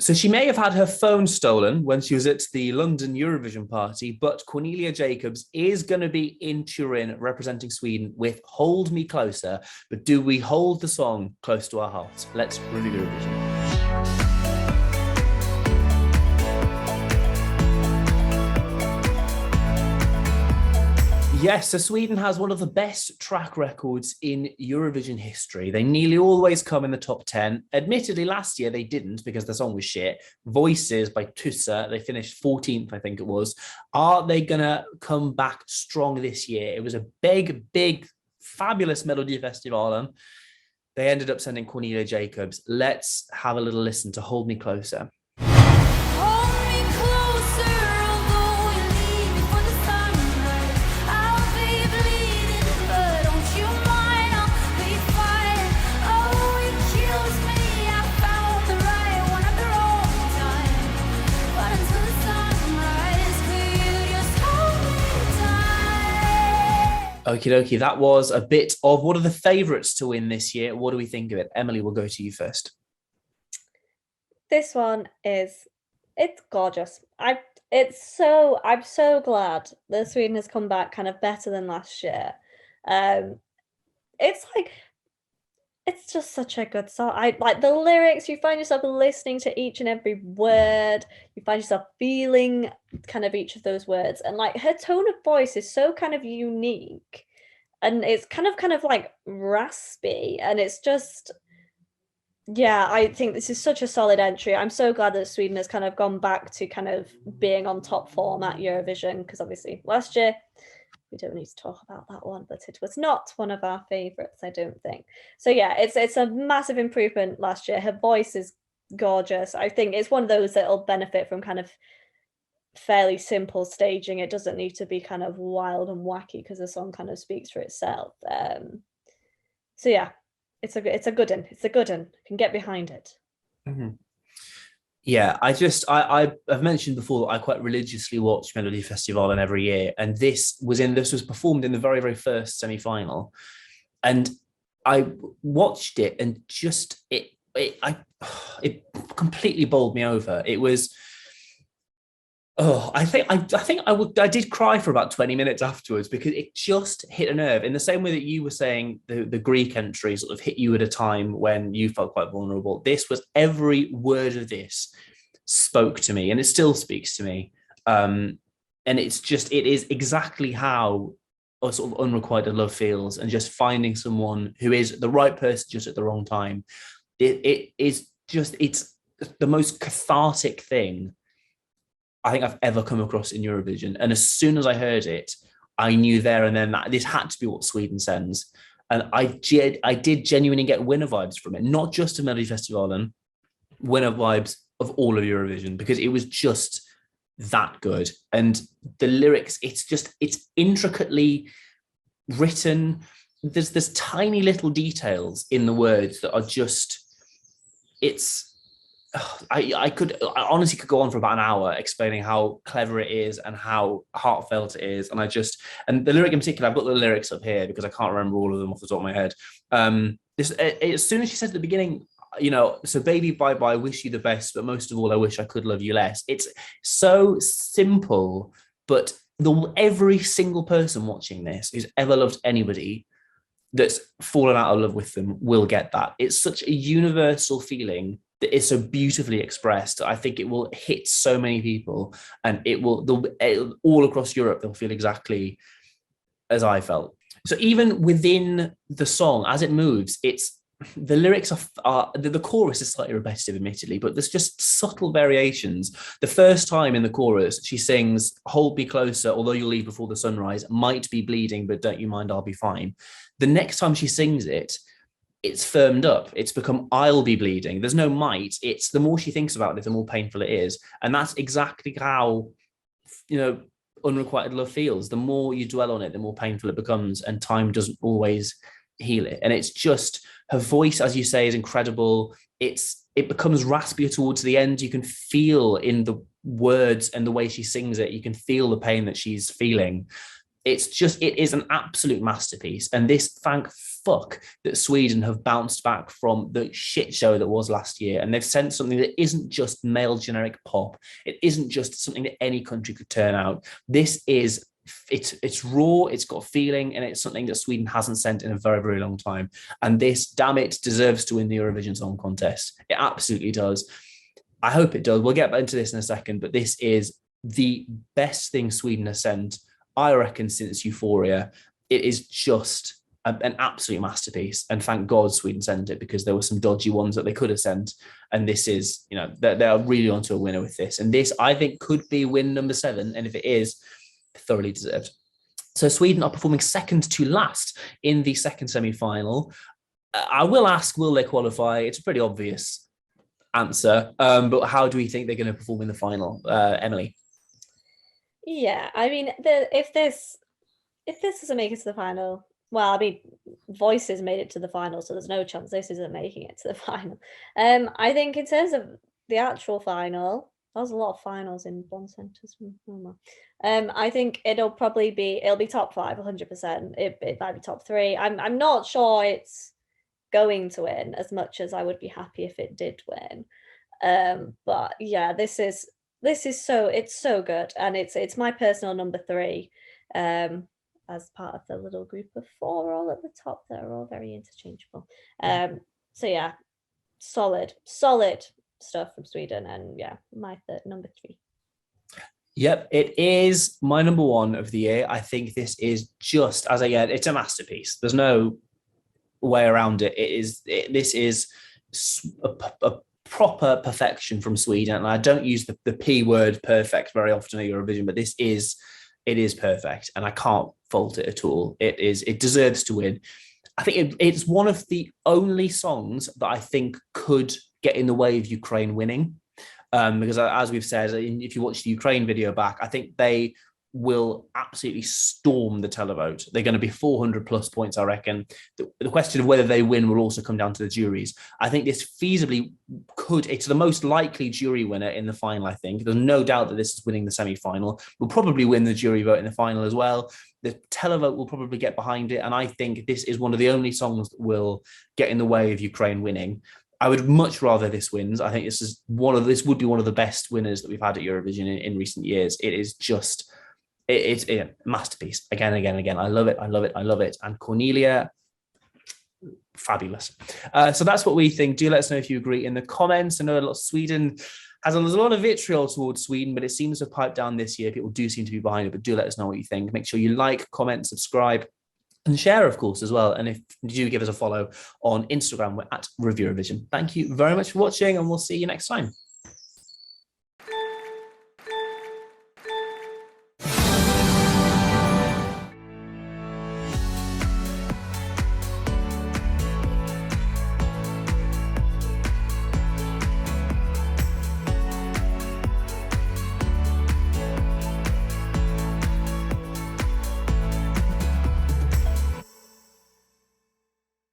So she may have had her phone stolen when she was at the London Eurovision party, but Cornelia Jakobs is going to be in Turin representing Sweden with Hold Me Closer. But do we hold the song close to our hearts? Let's review Eurovision. Yes, so Sweden has one of the best track records in Eurovision history. They nearly always come in the top 10. Admittedly, last year they didn't because the song was shit. Voices by Tusse, they finished 14th, I think it was. Are they going to come back strong this year? It was a big, fabulous Melodifestivalen. They ended up sending Cornelia Jakobs. Let's have a little listen to Hold Me Closer. Okie dokie, that was a bit of one of the favourites to win this year. What do we think of it? Emily, we'll go to you first. This one it's gorgeous. I'm so glad that Sweden has come back kind of better than last year. It's just such a good song. I like the lyrics. You find yourself listening to each and every word. You find yourself feeling kind of each of those words. And like her tone of voice is so kind of unique. And it's kind of like raspy. And it's just, yeah, I think this is such a solid entry. I'm so glad that Sweden has kind of gone back to kind of being on top form at Eurovision. Because obviously last year, we don't need to talk about that one, but it was not one of our favorites, I don't think. So yeah, it's a massive improvement last year. Her voice is gorgeous. I think it's one of those that'll benefit from kind of fairly simple staging. It doesn't need to be kind of wild and wacky because the song kind of speaks for itself. So yeah, it's a good one. It's a good one. I can get behind it. Mm-hmm. Yeah, I've mentioned before that I quite religiously watch Melodifestivalen every year, and this was performed in the very, very first semi-final, and I watched it and just it completely bowled me over. It was, I did cry for about 20 minutes afterwards because it just hit a nerve in the same way that you were saying the Greek entry sort of hit you at a time when you felt quite vulnerable. This was, every word of this spoke to me, and it still speaks to me. And it is exactly how a sort of unrequited love feels, and just finding someone who is the right person just at the wrong time. It's the most cathartic thing I think I've ever come across in Eurovision. And as soon as I heard it, I knew there and then that this had to be what Sweden sends. And I did genuinely get winner vibes from it, not just of Melodifestivalen, winner vibes of all of Eurovision, because it was just that good. And the lyrics, it's intricately written. There's tiny little details in the words that are just, I honestly could go on for about an hour explaining how clever it is and how heartfelt it is. And the lyric in particular, I've got the lyrics up here because I can't remember all of them off the top of my head. As soon as she says at the beginning, so baby, bye bye, wish you the best, but most of all, I wish I could love you less. It's so simple, but every single person watching this who's ever loved anybody that's fallen out of love with them will get that. It's such a universal feeling that is so beautifully expressed. I think it will hit so many people, and all across Europe, they'll feel exactly as I felt. So even within the song, as it moves, the lyrics are the chorus is slightly repetitive, admittedly, but there's just subtle variations. The first time in the chorus, she sings, "Hold me closer, although you'll leave before the sunrise, might be bleeding, but don't you mind, I'll be fine." The next time she sings it, it's firmed up. It's become, "I'll be bleeding." There's no might. It's the more she thinks about it, the more painful it is. And that's exactly how, unrequited love feels. The more you dwell on it, the more painful it becomes, and time doesn't always heal it. And it's just, her voice, as you say, is incredible. It becomes raspier towards the end. You can feel in the words and the way she sings it, you can feel the pain that she's feeling. It is an absolute masterpiece. And this, thank fuck that Sweden have bounced back from the shit show that was last year, and they've sent something that isn't just male generic pop. It isn't just something that any country could turn out. This is it's raw, it's got feeling, and it's something that Sweden hasn't sent in a very, very long time. And this, damn it, deserves to win the Eurovision Song Contest. It absolutely does. I hope it does. We'll get into this in a second, but this is the best thing Sweden has sent, I reckon, since Euphoria. It is just an absolute masterpiece. And thank God Sweden sent it, because there were some dodgy ones that they could have sent. And this is, you know, they're really onto a winner with this. And this, I think, could be win number 7. And if it is, thoroughly deserved. So Sweden are performing second to last in the second semi-final. I will ask, will they qualify? It's a pretty obvious answer. But how do we think they're going to perform in the final, Emily? Yeah, I mean, if this doesn't make it to the final, well, I mean, Voices made it to the final, so there's no chance this isn't making it to the final. I think in terms of the actual final, there's a lot of finals in one sentence. I think it'll be top 5, 100%. It might be top 3. I'm not sure it's going to win as much as I would be happy if it did win. But yeah, this is so good, and it's my personal number 3. As part of the little group of 4 all at the top. They're all very interchangeable. So yeah, solid stuff from Sweden, and yeah, my number 3. Yep, it is my number 1 of the year. I think this is just, as I get, it's a masterpiece. There's no way around it. This is a proper perfection from Sweden, and I don't use the P word, perfect, very often at Eurovision, but it is perfect, and I can't fault it at all. It deserves to win. I think it's one of the only songs that I think could get in the way of Ukraine winning. Because as we've said, if you watch the Ukraine video back, I think they will absolutely storm the televote. They're going to be 400 plus points, I reckon. The question of whether they win will also come down to the juries. I think this feasibly it's the most likely jury winner in the final, I think. There's no doubt that this is winning the semi-final. We'll probably win the jury vote in the final as well. The televote will probably get behind it, and I think this is one of the only songs that will get in the way of Ukraine winning. I would much rather this wins. I think this would be one of the best winners that we've had at Eurovision in recent years. It is just, it's a masterpiece. Again. I love it. And Cornelia, fabulous. So that's what we think. Do let us know if you agree in the comments. I know a lot of Sweden there's a lot of vitriol towards Sweden, but it seems to have piped down this year. People do seem to be behind it, but do let us know what you think. Make sure you like, comment, subscribe, and share, of course, as well. And if you do, give us a follow on Instagram, we're at Review Eurovision. Thank you very much for watching, and we'll see you next time.